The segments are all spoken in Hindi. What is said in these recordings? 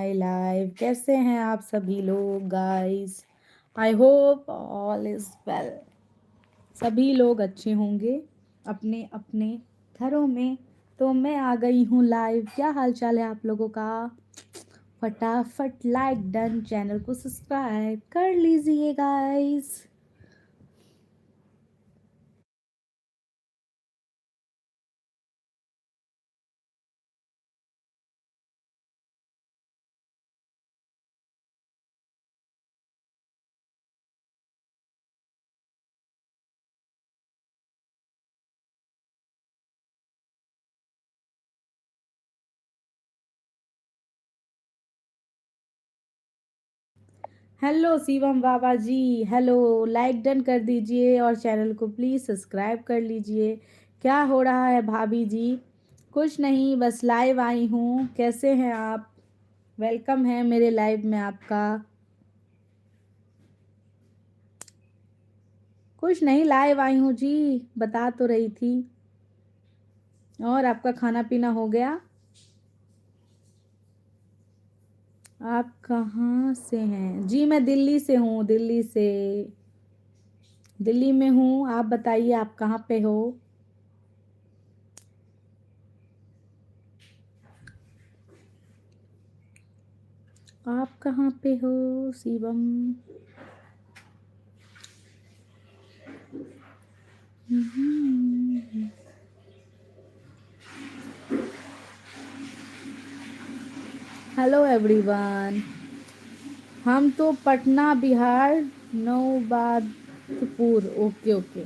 My live. कैसे हैं आप सभी लोग guys? I hope all is well. सभी लोग अच्छे होंगे अपने अपने घरों में। तो मैं आ गई हूँ लाइव। क्या हाल चाल है आप लोगों का? फटाफट लाइक डन, चैनल को सब्सक्राइब कर लीजिए गाइस। हेलो शिवम बाबा जी, हेलो। लाइक डन कर दीजिए और चैनल को प्लीज़ सब्सक्राइब कर लीजिए। क्या हो रहा है भाभी जी? कुछ नहीं, बस लाइव आई हूँ। कैसे हैं आप? वेलकम है मेरे लाइव में आपका। कुछ नहीं, लाइव आई हूँ जी, बता तो रही थी। और आपका खाना पीना हो गया? आप कहाँ से हैं जी? मैं दिल्ली से हूँ, दिल्ली से। दिल्ली में हूँ। आप बताइए आप कहाँ पे हो? आप कहाँ पे हो शिवम? Hello everyone. हम तो पटना बिहार, नौबादपुर। Okay okay.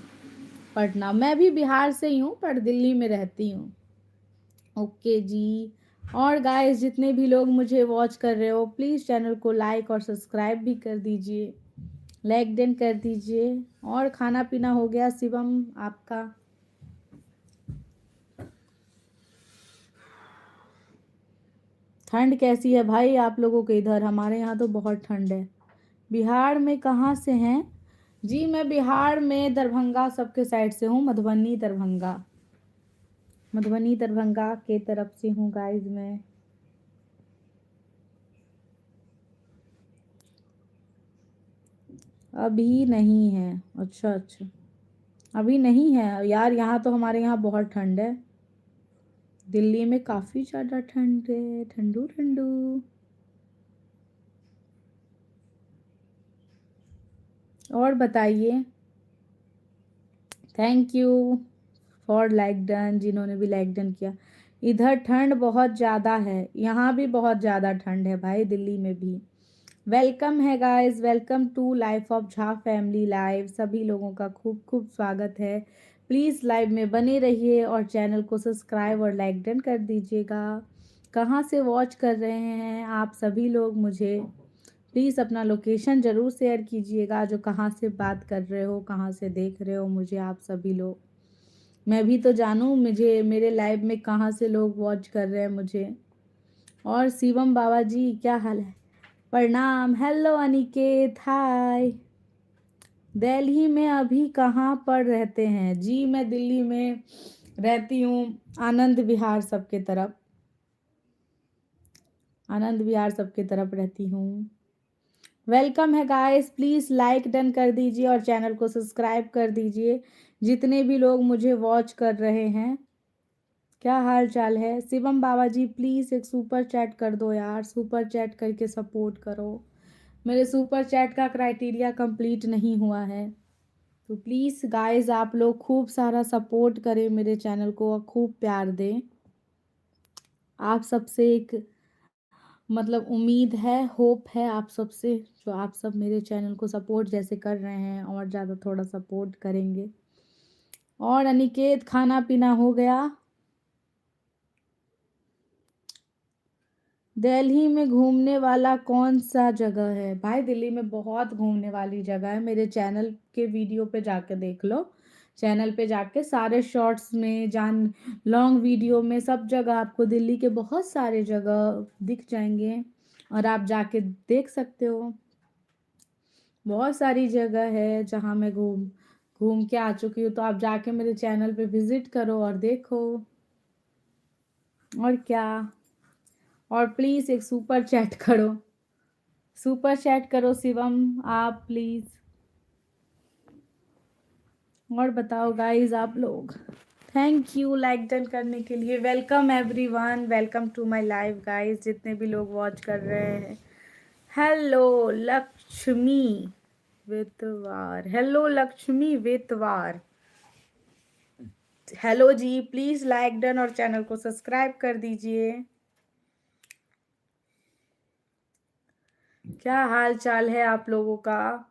पटना, मैं भी बिहार से ही हूँ पर दिल्ली में रहती हूँ। ओके जी। और गाइस, जितने भी लोग मुझे वॉच कर रहे हो, प्लीज़ चैनल को लाइक और सब्सक्राइब भी कर दीजिए। लाइक डन कर दीजिए। और खाना पीना हो गया शिवम आपका? ठंड कैसी है भाई आप लोगों के इधर? हमारे यहाँ तो बहुत ठंड है। बिहार में कहाँ से हैं जी? मैं बिहार में दरभंगा सबके साइड से हूँ, मधुबनी दरभंगा। मधुबनी दरभंगा के तरफ से हूँ गाइज मैं। अभी नहीं है? अच्छा अच्छा, अभी नहीं है यार। यहाँ तो हमारे यहाँ बहुत ठंड है। दिल्ली में काफ़ी ज़्यादा ठंड है, ठंडू ठंडू। और बताइए। Thank you for like done, जिन्होंने भी लाइक डन किया। इधर ठंड बहुत ज़्यादा है, यहाँ भी बहुत ज़्यादा ठंड है भाई, दिल्ली में भी। वेलकम है guys, welcome to life of Jha family live. सभी लोगों का खूब खूब स्वागत है। प्लीज़ लाइव में बने रहिए और चैनल को सब्सक्राइब और लाइक डन कर दीजिएगा। कहाँ से वॉच कर रहे हैं आप सभी लोग? मुझे प्लीज़ अपना लोकेशन ज़रूर शेयर कीजिएगा, जो कहाँ से बात कर रहे हो, कहाँ से देख रहे हो मुझे आप सभी लोग। मैं भी तो जानूँ मुझे मेरे लाइव में कहाँ से लोग वॉच कर रहे हैं मुझे। और शिवम बाबा जी क्या हाल है? प्रणाम। हेलो अनिकेत, हाय। दिल्ली में अभी कहाँ पर रहते हैं जी? मैं दिल्ली में रहती हूँ, आनंद विहार सबके तरफ। आनंद विहार सबके तरफ रहती हूँ। वेलकम है गाइस, प्लीज़ लाइक डन कर दीजिए और चैनल को सब्सक्राइब कर दीजिए, जितने भी लोग मुझे वॉच कर रहे हैं। क्या हाल चाल है शिवम बाबा जी? प्लीज़ एक सुपर चैट कर दो यार, सुपर चैट करके सपोर्ट करो। मेरे सुपर चैट का क्राइटेरिया कंप्लीट नहीं हुआ है। तो प्लीज़ गाइस, आप लोग खूब सारा सपोर्ट करें मेरे चैनल को और खूब प्यार दें। आप सबसे एक मतलब उम्मीद है, होप है आप सबसे, जो आप सब मेरे चैनल को सपोर्ट जैसे कर रहे हैं और ज़्यादा थोड़ा सपोर्ट करेंगे। और अनिकेत, खाना पीना हो गया? दिल्ली में घूमने वाला कौन सा जगह है भाई? दिल्ली में बहुत घूमने वाली जगह है, मेरे चैनल के वीडियो पे जाके देख लो। चैनल पे जाके सारे शॉर्ट्स में, जान लॉन्ग वीडियो में, सब जगह आपको दिल्ली के बहुत सारे जगह दिख जाएंगे और आप जाके देख सकते हो। बहुत सारी जगह है जहाँ मैं घूम घूम के आ चुकी हूँ, तो आप जाके मेरे चैनल पे विजिट करो और देखो। और क्या। और प्लीज़ एक सुपर चैट करो, सुपर चैट करो शिवम आप प्लीज़। और बताओ गाइस आप लोग। थैंक यू लाइक डन करने के लिए। Welcome everyone, welcome to my live guys, जितने भी लोग वॉच कर रहे हैं। Hello Lakshmi Vetwar, hello Lakshmi Vetwar, hello ji. Please like done और चैनल को सब्सक्राइब कर दीजिए। क्या हाल चाल है आप लोगों का?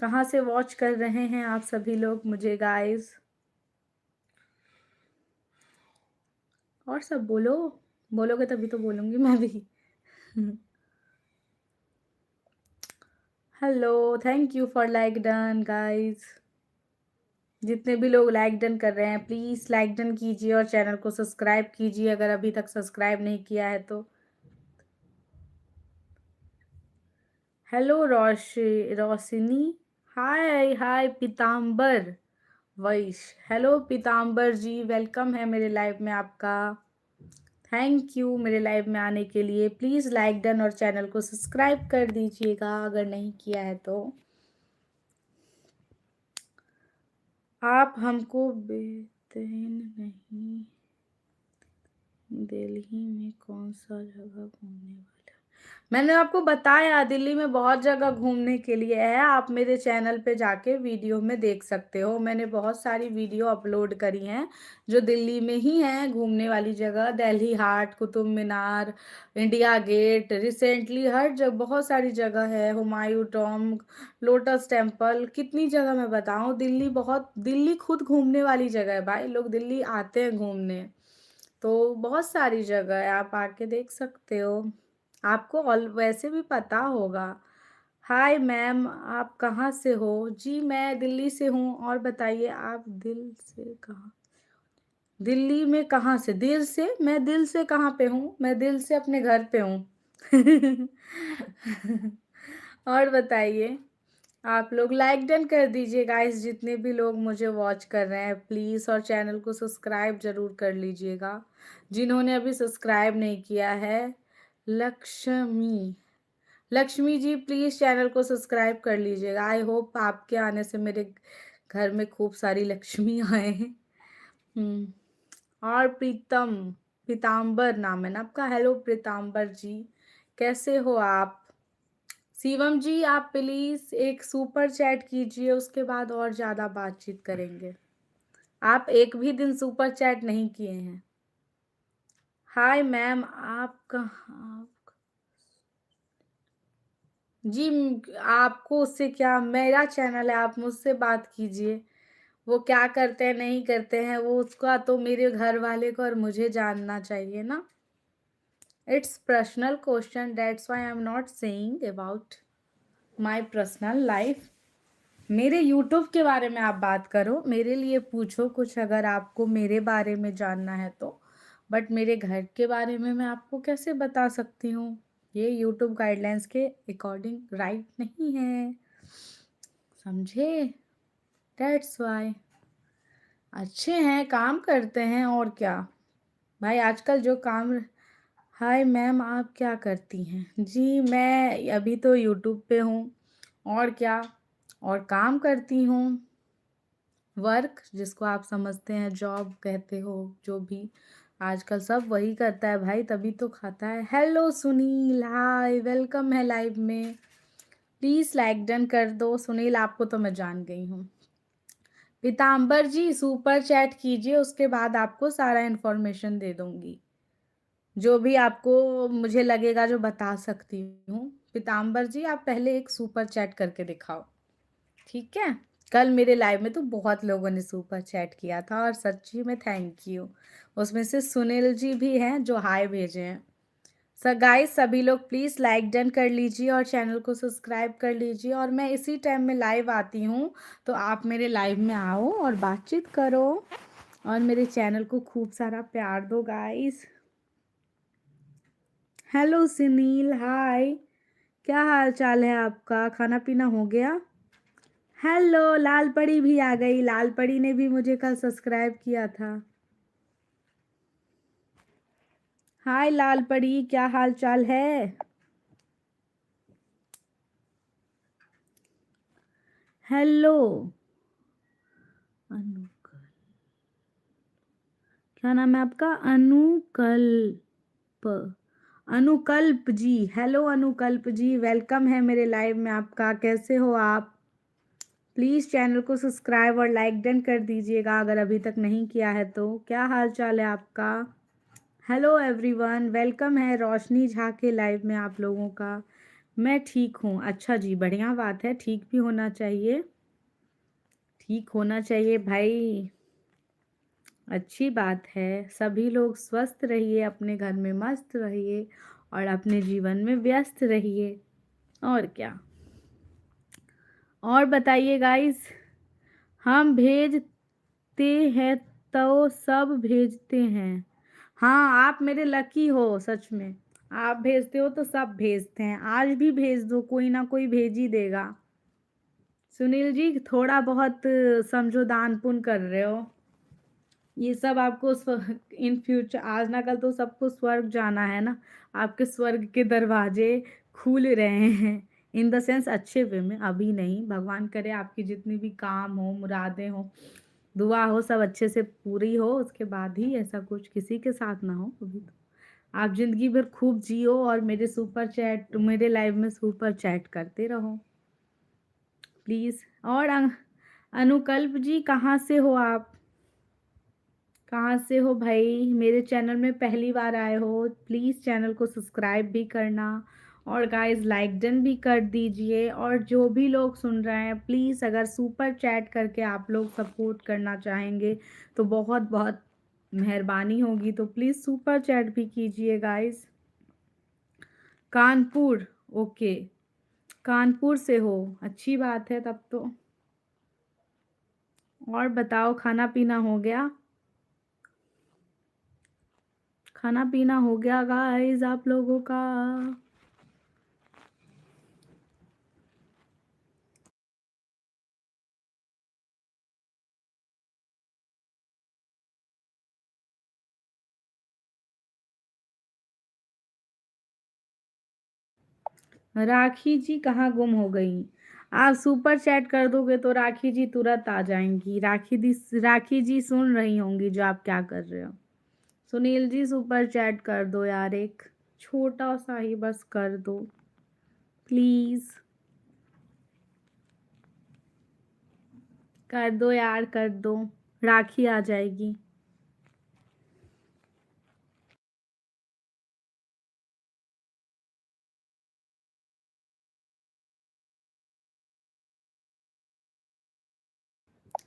कहाँ से वॉच कर रहे हैं आप सभी लोग मुझे गाइस? और सब बोलो, बोलोगे तभी तो बोलूंगी मैं भी। Hello, thank you for like done guys. जितने भी लोग लाइक डन कर रहे हैं प्लीज़ लाइक डन कीजिए और चैनल को सब्सक्राइब कीजिए अगर अभी तक सब्सक्राइब नहीं किया है तो। हेलो रोशिनी, हाय हाय पीताम्बर वैश, हेलो पीताम्बर जी, वेलकम है मेरे लाइव में आपका। थैंक यू मेरे लाइव में आने के लिए। प्लीज़ लाइक डन और चैनल को सब्सक्राइब कर दीजिएगा अगर नहीं किया है तो। आप हमको बेचैन नहीं, दिल्ली में कौन सा जगह घूमने वाला? मैंने आपको बताया दिल्ली में बहुत जगह घूमने के लिए है। आप मेरे चैनल पे जाके वीडियो में देख सकते हो। मैंने बहुत सारी वीडियो अपलोड करी हैं जो दिल्ली में ही हैं घूमने वाली जगह। दिल्ली हाट, Qutub Minar, India gate, recently हर जगह बहुत सारी जगह है, हुमायूं टॉम्ब, लोटस टेम्पल, कितनी जगह मैं बताऊं। दिल्ली बहुत, दिल्ली खुद घूमने वाली जगह है भाई, लोग दिल्ली आते हैं घूमने। तो बहुत सारी जगह है, आप आके देख सकते हो। आपको ऑल वैसे भी पता होगा। हाय मैम, आप कहाँ से हो? जी मैं दिल्ली से हूँ। और बताइए आप दिल से कहाँ? दिल्ली में कहाँ से? दिल से? मैं दिल से कहाँ पे हूँ, मैं दिल से अपने घर पे हूँ। और बताइए आप लोग लाइक डन कर दीजिए गाइस, जितने भी लोग मुझे वॉच कर रहे हैं प्लीज़, और चैनल को सब्सक्राइब ज़रूर कर लीजिएगा जिन्होंने अभी सब्सक्राइब नहीं किया है। लक्ष्मी, लक्ष्मी जी प्लीज़ चैनल को सब्सक्राइब कर लीजिएगा। आई होप आपके आने से मेरे घर में खूब सारी लक्ष्मी आए हैं। और प्रीतम, पीताम्बर नाम है ना आपका। हेलो पीताम्बर जी, कैसे हो आप? शिवम जी आप प्लीज एक सुपर चैट कीजिए, उसके बाद और ज्यादा बातचीत करेंगे। आप एक भी दिन सुपर चैट नहीं किए हैं। हाय मैम, आप कहाँ? जी आपको उससे क्या, मेरा चैनल है, आप मुझसे बात कीजिए। वो क्या करते हैं नहीं करते हैं वो उसका तो मेरे घर वाले को और मुझे जानना चाहिए ना। It's personal question, that's why I am not saying about my personal life. मेरे यूट्यूब के बारे में आप बात करो, मेरे लिए पूछो कुछ अगर आपको मेरे बारे में जानना है तो। बट मेरे घर के बारे में मैं आपको कैसे बता सकती हूँ? ये यूट्यूब गाइडलाइंस के अकॉर्डिंग राइट नहीं है, समझे? That's why. अच्छे हैं, काम करते हैं और क्या भाई आजकल जो काम। हाय मैम, आप क्या करती हैं? जी मैं अभी तो यूट्यूब पे हूँ, और क्या, और काम करती हूँ। वर्क जिसको आप समझते हैं, जॉब कहते हो, जो भी आजकल सब वही करता है भाई, तभी तो खाता है। हेलो सुनील, हाय वेलकम है लाइव में। प्लीज़ लाइक डन कर दो। सुनील आपको तो मैं जान गई हूँ। पीताम्बर जी सुपर चैट कीजिए, उसके बाद आपको सारा इन्फॉर्मेशन दे दूंगी जो भी आपको मुझे लगेगा जो बता सकती हूँ। पीताम्बर जी आप पहले एक सुपर चैट करके दिखाओ, ठीक है? कल मेरे लाइव में तो बहुत लोगों ने सुपर चैट किया था और सच्ची में थैंक यू। उसमें से सुनील जी भी हैं जो हाय भेजे हैं। सर गाइस सभी लोग प्लीज़ लाइक डन कर लीजिए और चैनल को सब्सक्राइब कर लीजिए, और मैं इसी टाइम में लाइव आती हूँ तो आप मेरे लाइव में आओ और बातचीत करो और मेरे चैनल को खूब सारा प्यार दो गाइस। हेलो सुनील, हाय, क्या हाल चाल है आपका? खाना पीना हो गया? हेलो, लाल परी भी आ गई। लाल परी ने भी मुझे कल सब्सक्राइब किया था। हाय लाल परी, क्या हाल चाल है? हेलो अनुकल्प, क्या नाम है आपका? अनुकल्प, अनुकल्प जी। हेलो अनुकल्प जी, वेलकम है मेरे लाइव में आपका। कैसे हो आप? प्लीज़ चैनल को सब्सक्राइब और लाइक डन कर दीजिएगा अगर अभी तक नहीं किया है तो। क्या हाल चाल है आपका? हेलो एवरीवन, वेलकम है रोशनी झा के लाइव में आप लोगों का। मैं ठीक हूँ। अच्छा जी, बढ़िया बात है, ठीक भी होना चाहिए, ठीक होना चाहिए भाई, अच्छी बात है। सभी लोग स्वस्थ रहिए, अपने घर में मस्त रहिए और अपने जीवन में व्यस्त रहिए, और क्या। और बताइए गाइस, हम भेजते हैं तो सब भेजते हैं। हाँ, आप मेरे लकी हो सच में, आप भेजते हो तो सब भेजते हैं। आज भी भेज दो, कोई ना कोई भेज ही देगा। सुनील जी, थोड़ा बहुत समझो, दान पुण्य कर रहे हो। ये सब आपको इन फ्यूचर, आज ना कल तो सबको स्वर्ग जाना है ना। आपके स्वर्ग के दरवाजे खुल रहे हैं, इन द सेंस अच्छे वे में, अभी नहीं। भगवान करे आपकी जितनी भी काम हो, मुरादें हो, दुआ हो, सब अच्छे से पूरी हो, उसके बाद ही ऐसा कुछ किसी के साथ ना हो। अभी तो आप जिंदगी भर खूब जियो और मेरे सुपर चैट, मेरे लाइव में सुपर चैट करते रहो प्लीज़। और अनुकल्प जी, कहाँ से हो आप? कहाँ से हो भाई? मेरे चैनल में पहली बार आए हो, प्लीज़ चैनल को सब्सक्राइब भी करना और गाइस लाइक डन भी कर दीजिए। और जो भी लोग सुन रहे हैं, प्लीज़ अगर सुपर चैट करके आप लोग सपोर्ट करना चाहेंगे तो बहुत बहुत मेहरबानी होगी, तो प्लीज़ सुपर चैट भी कीजिए गाइस। कानपुर, ओके, कानपुर से हो, अच्छी बात है तब तो। और बताओ, खाना पीना हो गया? खाना पीना हो गया गाइस आप लोगों का? राखी जी कहाँ गुम हो गई? आप सुपर चैट कर दोगे तो राखी जी तुरंत आ जाएंगी। राखी जी सुन रही होंगी जो आप क्या कर रहे हो। सुनील जी सुपर चैट कर दो यार, एक छोटा सा ही बस कर दो प्लीज, कर दो यार, कर दो, राखी आ जाएगी।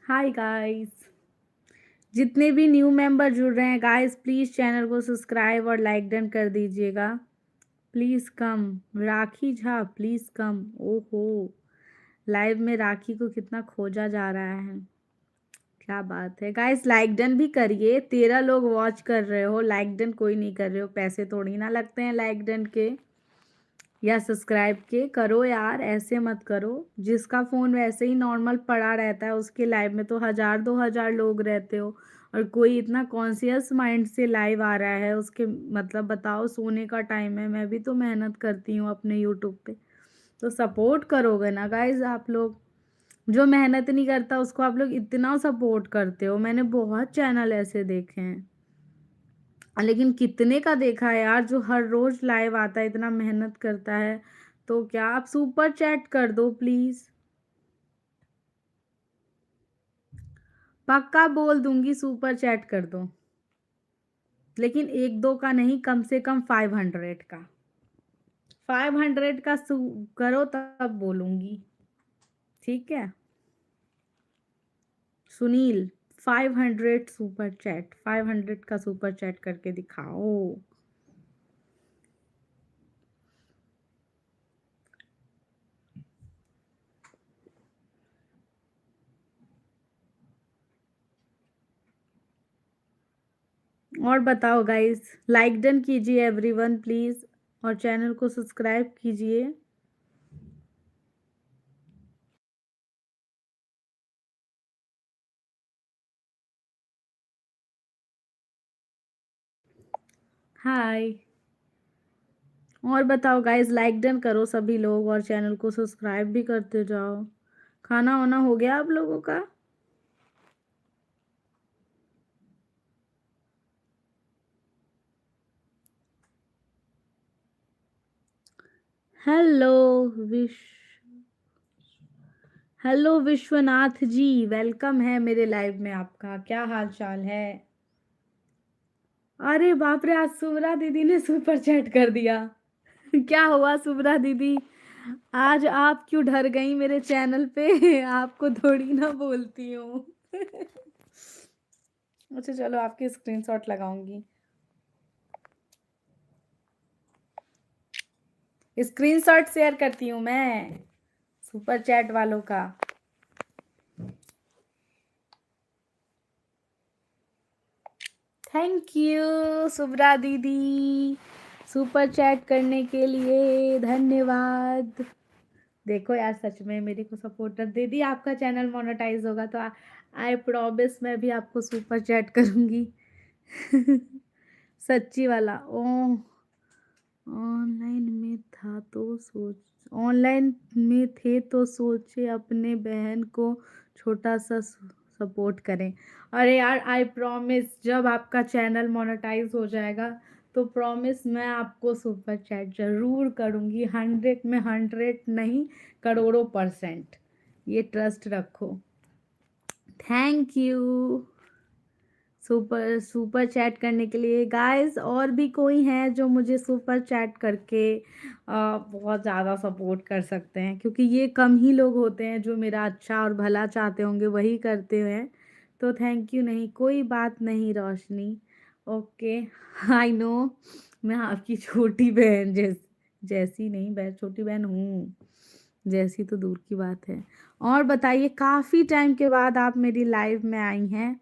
हाय गाइस, जितने भी न्यू मेंबर जुड़ रहे हैं गाइस, प्लीज़ चैनल को सब्सक्राइब और लाइक डन कर दीजिएगा। Please come, rakhi Jha please कम। ओहो, लाइव में राखी को कितना खोजा जा रहा है, क्या बात है गाइस। लाइक डन भी करिए, 13 लोग वॉच कर रहे हो, लाइक डन कोई नहीं कर रहे हो। पैसे थोड़ी ना लगते हैं लाइक डन के या सब्सक्राइब के, करो यार, ऐसे मत करो। जिसका फ़ोन वैसे ही नॉर्मल पड़ा रहता है उसके लाइव में तो 1000 2000 लोग रहते हो, और कोई इतना कॉन्शियस माइंड से लाइव आ रहा है उसके, मतलब बताओ, सोने का टाइम है, मैं भी तो मेहनत करती हूँ अपने यूट्यूब पे, तो सपोर्ट करोगे ना गाइज आप लोग। जो मेहनत नहीं करता उसको आप लोग इतना सपोर्ट करते हो, मैंने बहुत चैनल ऐसे देखे हैं, लेकिन कितने का देखा है यार जो हर रोज लाइव आता है, इतना मेहनत करता है। तो क्या आप सुपर चैट कर दो प्लीज, पक्का बोल दूंगी, सुपर चैट कर दो, लेकिन एक दो का नहीं, कम से कम 500 का, 500 का करो तब बोलूंगी, ठीक है। सुनील, 500 सुपर चैट, 500 का सुपर चैट करके दिखाओ। और बताओ गाइस, लाइक डन कीजिए एवरीवन प्लीज, और चैनल को सब्सक्राइब कीजिए। हाय। और बताओ गाइस, लाइक डन करो सभी लोग और चैनल को सब्सक्राइब भी करते जाओ। खाना वाना हो गया आप लोगों का? Hello wish hello Vishwanath ji, welcome है मेरे लाइव में। आपका क्या हाल चाल है? अरे बाप रे, आज सुब्रा दीदी ने सुपर चैट कर दिया। क्या हुआ सुब्रा दीदी? आज आप क्यों डर गई मेरे चैनल पे? आपको थोड़ी ना बोलती हूँ। अच्छा चलो, आपकी स्क्रीनशॉट लगाऊंगी। स्क्रीनशॉट शेयर करती हूँ मैं सुपर चैट वालों का। थैंक यू सुब्रा दीदी, सुपर चैट करने के लिए धन्यवाद। देखो यार, सच में मेरे को सपोर्टर दीदी, आपका चैनल मोनेटाइज होगा तो आई प्रॉमिस मैं भी आपको सुपर चैट करूंगी। सच्ची वाला। ओ, ऑनलाइन में था तो सोच ऑनलाइन में थे तो सोचे अपने बहन को छोटा सा सपोर्ट करें। अरे यार, आई प्रॉमिस जब आपका चैनल मोनेटाइज हो जाएगा तो प्रॉमिस मैं आपको सुपर चैट जरूर करूँगी। 100 में 100 नहीं, करोड़ों %। ये ट्रस्ट रखो। Thank you super super chat करने के लिए गाइस। और भी कोई है जो मुझे सुपर चैट करके बहुत ज़्यादा सपोर्ट कर सकते हैं? क्योंकि ये कम ही लोग होते हैं जो मेरा अच्छा और भला चाहते होंगे, वही करते हैं। तो थैंक यू। नहीं कोई बात नहीं रोशनी। Okay, I know. मैं आपकी छोटी बहन जैसी नहीं, बहन छोटी बहन हूँ, जैसी तो दूर की बात है। और बताइए, काफ़ी टाइम के बाद आप मेरी लाइव में आई हैं।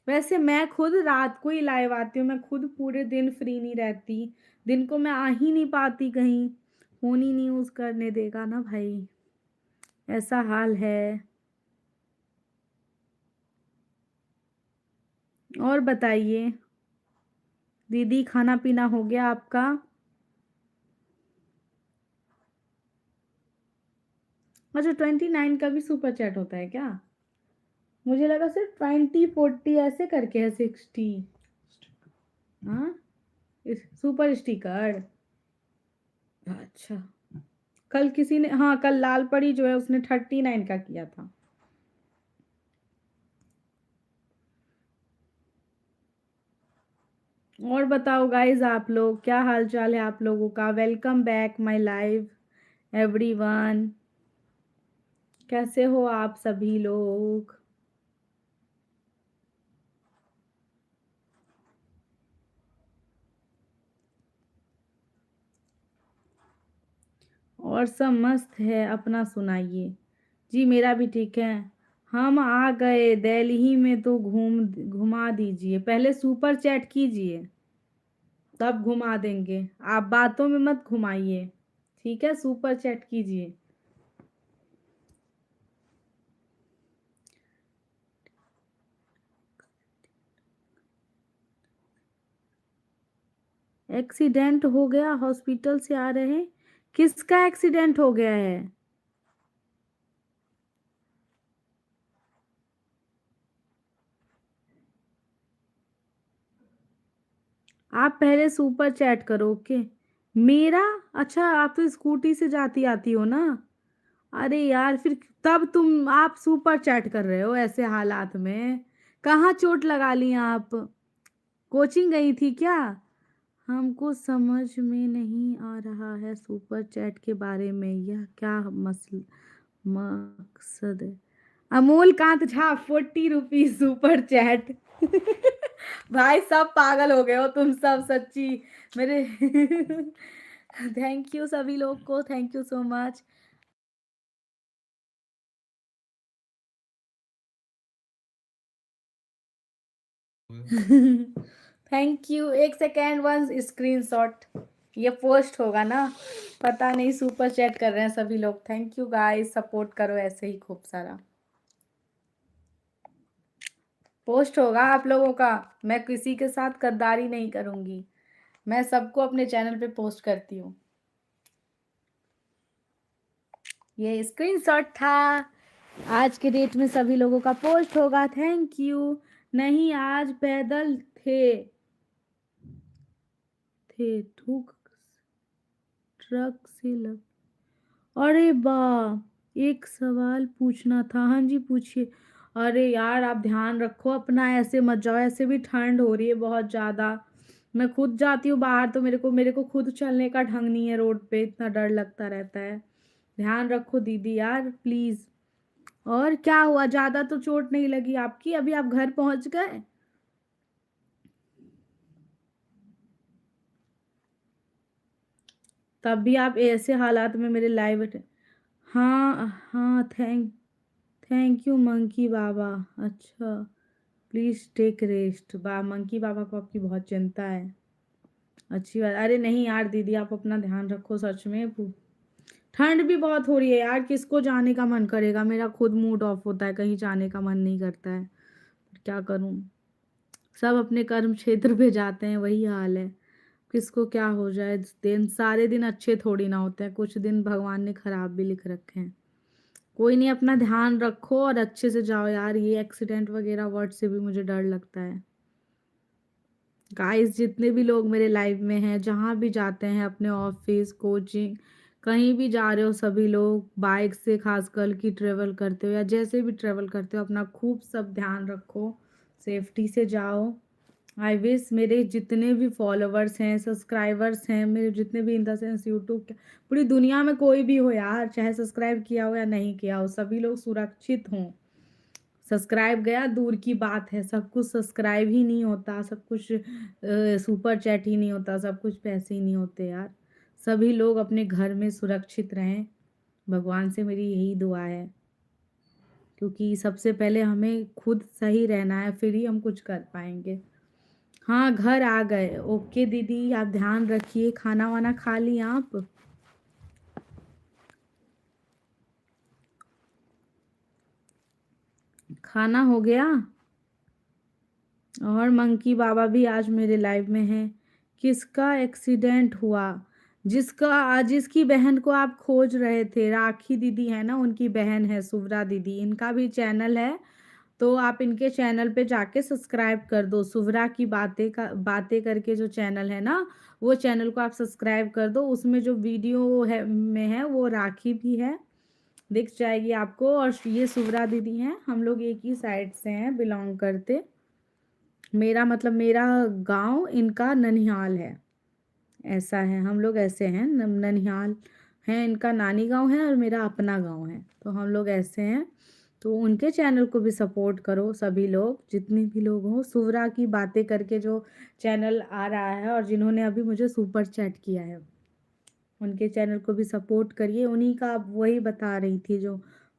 वैसे मैं खुद रात को ही लाइव आती हूँ, मैं खुद पूरे दिन फ्री नहीं रहती। दिन को मैं आ ही नहीं पाती कहीं। फोन ही नहीं यूज करने देगा ना भाई, ऐसा हाल है। और बताइए दीदी, खाना पीना हो गया आपका? अच्छा, 29 का भी सुपर चैट होता है क्या? मुझे लगा सिर्फ 20 40 ऐसे करके है, 60। हाँ, सुपर स्टिकर। अच्छा, कल किसी ने, हाँ कल लाल परी जो है उसने 39 का किया था। और बताओ गाइज, आप लोग क्या हाल चाल है आप लोगों का? Welcome back my live everyone. कैसे हो आप सभी लोग? और सब मस्त है, अपना सुनाइए। जी मेरा भी ठीक है। हम आ गए दिल्ली में तो घुमा दीजिए। पहले सुपर चैट कीजिए, तब घुमा देंगे। आप बातों में मत घुमाइए, ठीक है? सुपर चैट कीजिए। एक्सीडेंट हो गया, हॉस्पिटल से आ रहे हैं? किसका एक्सीडेंट हो गया है? आप पहले सुपर चैट करो, ओके? मेरा? अच्छा, आप तो स्कूटी से जाती आती हो ना। अरे यार, फिर तब आप सुपर चैट कर रहे हो ऐसे हालात में? कहाँ चोट लगा ली आप? कोचिंग गई थी क्या? हमको समझ में नहीं आ रहा है सुपर चैट के बारे में, यह क्या मकसद है? Amol Kant Jha, 40 rupees super chat. भाई सब पागल हो गए हो तुम सब, सच्ची मेरे। थैंक यू सभी लोग को, thank you so much. Thank you. एक सेकेंड, वन स्क्रीनशॉट। ये पोस्ट होगा ना? पता नहीं, सुपर चैट कर रहे हैं सभी लोग। थैंक यू गाइस, सपोर्ट करो ऐसे ही खूब सारा। पोस्ट होगा आप लोगों का। मैं किसी के साथ गद्दारी नहीं करूंगी। मैं सबको अपने चैनल पे पोस्ट करती हूँ। ये स्क्रीनशॉट था। आज के डेट में सभी लोगों का पोस्ट होगा। Thank you. नहीं आज पैदल थे ठुक ट्रक से लग। अरे वाह, एक सवाल पूछना था। हाँ जी पूछिए। अरे यार आप ध्यान रखो अपना, ऐसे मत जाओ, ऐसे भी ठंड हो रही है बहुत ज़्यादा। मैं खुद जाती हूँ बाहर तो मेरे को खुद चलने का ढंग नहीं है, रोड पे इतना डर लगता रहता है। ध्यान रखो दीदी यार प्लीज़। और क्या हुआ, ज़्यादा तो चोट नहीं लगी आपकी? अभी आप घर पहुंच गए? तब भी आप ऐसे हालात में मेरे लाइव हाँ हाँ, थैंक यू मंकी बाबा। अच्छा प्लीज़ टेक रेस्ट। मंकी बाबा को आपकी बहुत चिंता है। अच्छी बात। अरे नहीं यार दीदी आप अपना ध्यान रखो सच में। ठंड भी बहुत हो रही है यार, किसको जाने का मन करेगा? मेरा खुद मूड ऑफ होता है, कहीं जाने का मन नहीं करता है। क्या करूं, सब अपने कर्म क्षेत्र पे जाते हैं, वही हाल है। किसको क्या हो जाए, दिन सारे दिन अच्छे थोड़ी ना होते हैं, कुछ दिन भगवान ने खराब भी लिख रखे हैं। कोई नहीं, अपना ध्यान रखो और अच्छे से जाओ यार। ये एक्सीडेंट वगैरह वर्ड से भी मुझे डर लगता है। गाइस जितने भी लोग मेरे लाइव में हैं, जहाँ भी जाते हैं, अपने ऑफिस कोचिंग कहीं भी जा रहे हो, सभी लोग बाइक से खासकर की ट्रेवल करते हो या जैसे भी ट्रेवल करते हो, अपना खूब सब ध्यान रखो, सेफ्टी से जाओ। आई विश मेरे जितने भी फॉलोवर्स हैं, सब्सक्राइबर्स हैं, मेरे जितने भी इन द सेंस यूट्यूब के पूरी दुनिया में कोई भी हो यार, चाहे सब्सक्राइब किया हो या नहीं किया हो, सभी लोग सुरक्षित हों। सब्सक्राइब गया दूर की बात है, सब कुछ सब्सक्राइब ही नहीं होता, सब कुछ सुपर चैट ही नहीं होता, सब कुछ पैसे ही नहीं होते यार। सभी लोग अपने घर में सुरक्षित रहें, भगवान से मेरी यही दुआ है, क्योंकि सबसे पहले हमें खुद सही रहना है, फिर ही हम कुछ कर पाएंगे। हाँ घर आ गए। ओके दीदी आप ध्यान रखिए। खाना वाना खा ली आप? खाना हो गया? और मंकी बाबा भी आज मेरे लाइव में हैं। किसका एक्सीडेंट हुआ? जिसकी बहन को आप खोज रहे थे, राखी दीदी है ना, उनकी बहन है सुवरा दीदी, इनका भी चैनल है, तो आप इनके चैनल पे जाके सब्सक्राइब कर दो। सुवरा की बातें करके जो चैनल है ना, वो चैनल को आप सब्सक्राइब कर दो। उसमें जो वीडियो है में है वो राखी भी है, दिख जाएगी आपको। और ये सुवरा दीदी हैं, हम लोग एक ही साइड से हैं बिलोंग करते। मेरा मतलब मेरा गांव, इनका ननिहाल है, ऐसा है। हम लोग ऐसे हैं, ननिहाल है इनका नानी गांव है और मेरा अपना गांव है, तो हम लोग ऐसे हैं। तो उनके चैनल को भी सपोर्ट करो सभी लोग, जितने भी लोग हों। सुवरा की बातें करके जो चैनल आ रहा है और जिन्होंने अभी मुझे सुपर चैट किया है, उनके चैनल को भी सपोर्ट करिए। उन्हीं का आप वही बता रही थी जो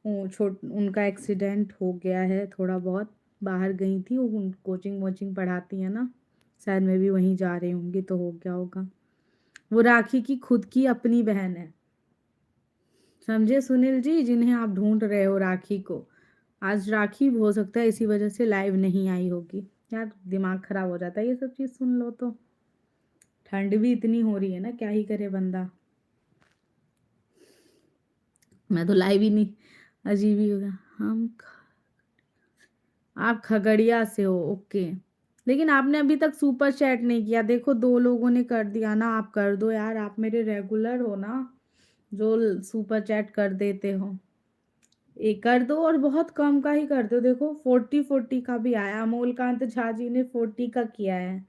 उनका एक्सीडेंट हो गया है, थोड़ा बहुत बाहर गई थी, वो कोचिंग वोचिंग पढ़ाती है ना, शायद मैं भी वहीं जा रही होंगी तो हो गया होगा। वो राखी की खुद की अपनी बहन है, समझे सुनील जी, जिन्हें आप ढूंढ रहे हो राखी को। आज राखी हो सकता है इसी वजह से लाइव नहीं आई होगी। यार दिमाग खराब हो जाता है ये सब चीज़ सुन लो तो। ठंड भी इतनी हो रही है ना, क्या ही करे बंदा। मैं तो लाइव ही नहीं, अजीब ही होगा। आप खगड़िया से हो? ओके, लेकिन आपने अभी तक सुपर चैट नहीं किया। देखो 2 लोगों ने कर दिया ना, आप कर दो यार, आप मेरे रेगुलर हो ना, जो सुपर चैट कर देते हो। एक कर दो, और बहुत कम का ही कर दो। देखो 40 का भी आया, अमोलकांत झा जी ने 40 का किया है।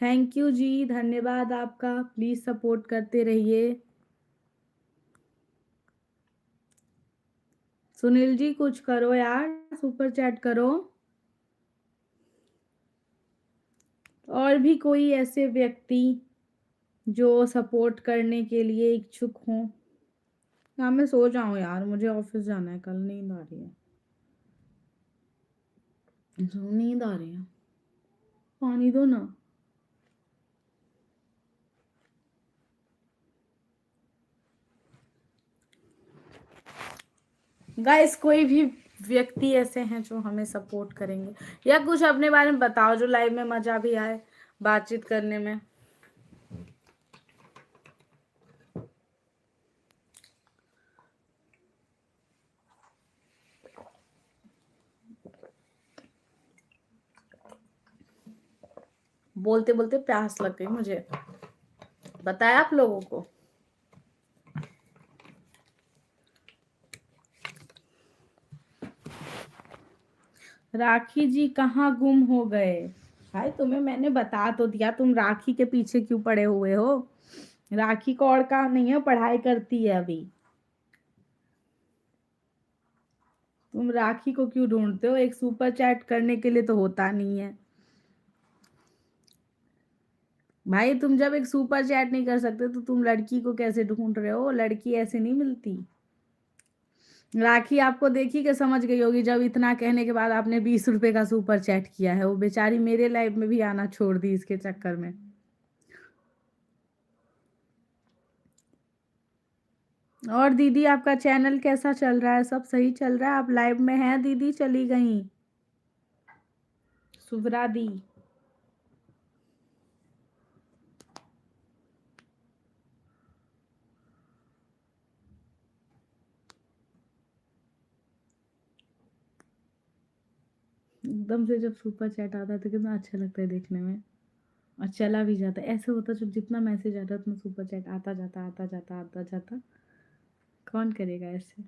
थैंक यू जी, धन्यवाद आपका। प्लीज सपोर्ट करते रहिए। सुनील जी कुछ करो यार, सुपर चैट करो। और भी कोई ऐसे व्यक्ति जो सपोर्ट करने के लिए इच्छुक हों? हाँ मैं सो जाऊं यार, मुझे ऑफिस जाना है कल, नींद आ रही है, नींद आ रही है। पानी दो ना। गाइस कोई भी व्यक्ति ऐसे हैं जो हमें सपोर्ट करेंगे, या कुछ अपने बारे में बताओ जो लाइव में मजा भी आए बातचीत करने में। बोलते बोलते प्यास लग गई मुझे, बताया आप लोगों को। राखी जी कहाँ गुम हो गए? भाई तुम्हें मैंने बता तो दिया, तुम राखी के पीछे क्यों पड़े हुए हो? राखी को और काम नहीं है, पढ़ाई करती है अभी। तुम राखी को क्यों ढूंढते हो? एक सुपर चैट करने के लिए तो होता नहीं है भाई। तुम जब एक सुपर चैट नहीं कर सकते तो तुम लड़की को कैसे ढूंढ रहे हो? लड़की ऐसे नहीं मिलती। राखी आपको देखी के समझ गई होगी जब इतना कहने के बाद आपने 20 रुपए का सुपर चैट किया है। वो बेचारी मेरे लाइफ में भी आना छोड़ दी इसके चक्कर में। और दीदी आपका चैनल कैसा चल रहा है? सब सही चल रहा है? आप लाइव में हैं दीदी? चली गई सुभरा दी। एकदम से जब सुपर चैट आता है तो कितना अच्छा लगता है देखने में, और चला भी जाता है। ऐसे होता जब जितना मैसेज आता है उतना सुपर चैट आता जाता आता जाता आता जाता। कौन करेगा ऐसे?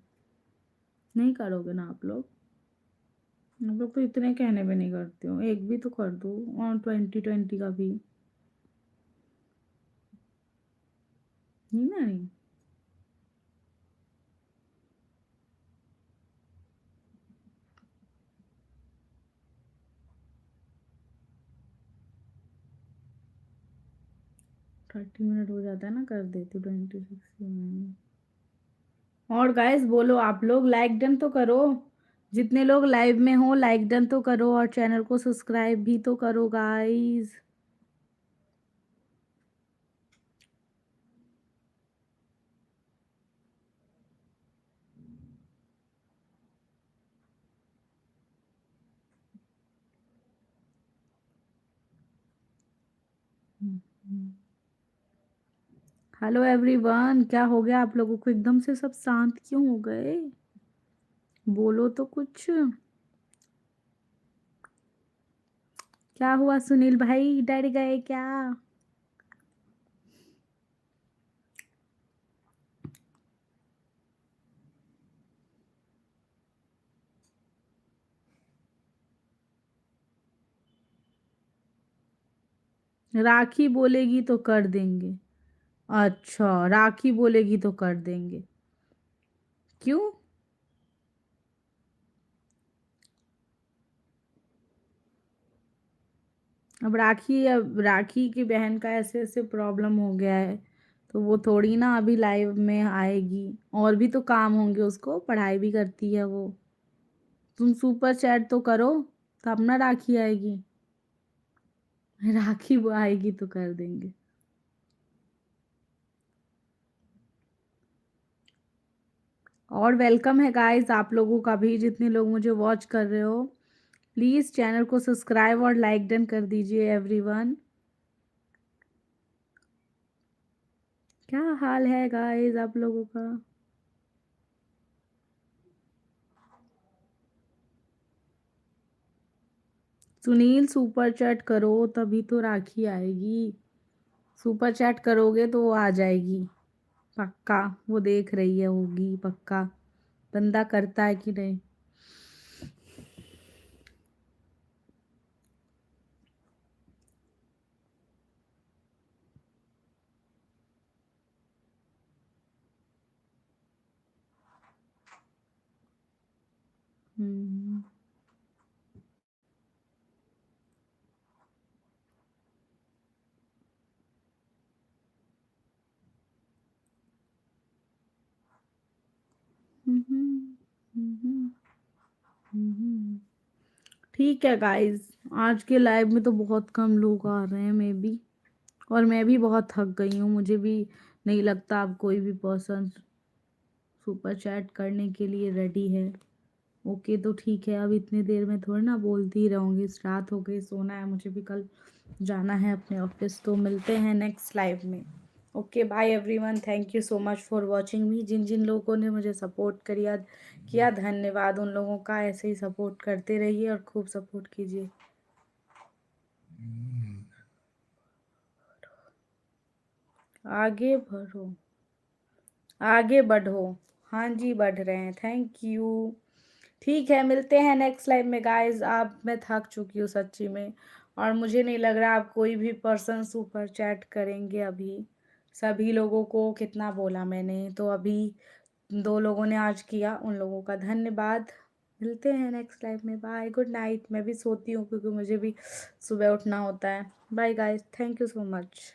नहीं करोगे ना आप लोग? आप लोग तो इतने कहने पे नहीं करते हो, एक भी तो कर दो। और 2020 का भी नहीं ना, नहीं। थर्टी मिनट हो जाता है ना, कर देती 26 और गाइस बोलो, आप लोग लाइक डन तो करो। जितने लोग लाइव में हो लाइक डन तो करो, और चैनल को सब्सक्राइब भी तो करो गाइस। हेलो एवरीवन, क्या हो गया आप लोगों को? एकदम से सब शांत क्यों हो गए? बोलो तो कुछ। क्या हुआ सुनील भाई, डर गए क्या? राखी बोलेगी तो कर देंगे। अच्छा, राखी बोलेगी तो कर देंगे। क्यों? अब राखी की बहन का ऐसे ऐसे प्रॉब्लम हो गया है, तो वो थोड़ी ना अभी लाइव में आएगी। और भी तो काम होंगे उसको, पढ़ाई भी करती है वो। तुम सुपर चैट तो करो, तब ना राखी आएगी। राखी वो आएगी तो कर देंगे। और वेलकम है गाइस आप लोगों का भी, जितने लोग मुझे वॉच कर रहे हो। प्लीज़ चैनल को सब्सक्राइब और लाइक डन कर दीजिए एवरीवन। क्या हाल है गाइस आप लोगों का? सुनील सुपर चैट करो तभी तो राखी आएगी। सुपर चैट करोगे तो वो आ जाएगी पक्का। वो देख रही है, होगी पक्का। बंदा करता है कि नहीं? हम्म हम्म हम्म हम्म। ठीक है गाइस, आज के लाइव में तो बहुत कम लोग आ रहे हैं मे बी। और मैं भी बहुत थक गई हूँ, मुझे भी नहीं लगता अब कोई भी पर्सन सुपर चैट करने के लिए रेडी है। ओके तो ठीक है, अब इतनी देर में थोड़ी ना बोलती ही रहूँगी। रात हो गई, सोना है, मुझे भी कल जाना है अपने ऑफिस। तो मिलते हैं नेक्स्ट लाइव में। Okay bye everyone, thank you so much for watching me. जिन जिन लोगों ने मुझे सपोर्ट किया किया धन्यवाद उन लोगों का। ऐसे ही सपोर्ट करते रहिए और खूब सपोर्ट कीजिए। आगे बढ़ो, आगे बढ़ो। हाँ जी, बढ़ रहे हैं, थैंक यू। ठीक है, मिलते हैं नेक्स्ट लाइव में गाइस। आप, मैं थक चुकी हूँ सच्ची में, और मुझे नहीं लग रहा आप कोई भी पर्सन सुपर चैट करेंगे अभी। सभी लोगों को कितना बोला मैंने, तो अभी 2 लोगों ने आज किया, उन लोगों का धन्यवाद। मिलते हैं नेक्स्ट लाइव में, बाय, गुड नाइट। मैं भी सोती हूँ क्योंकि मुझे भी सुबह उठना होता है। Bye guys, thank you so much.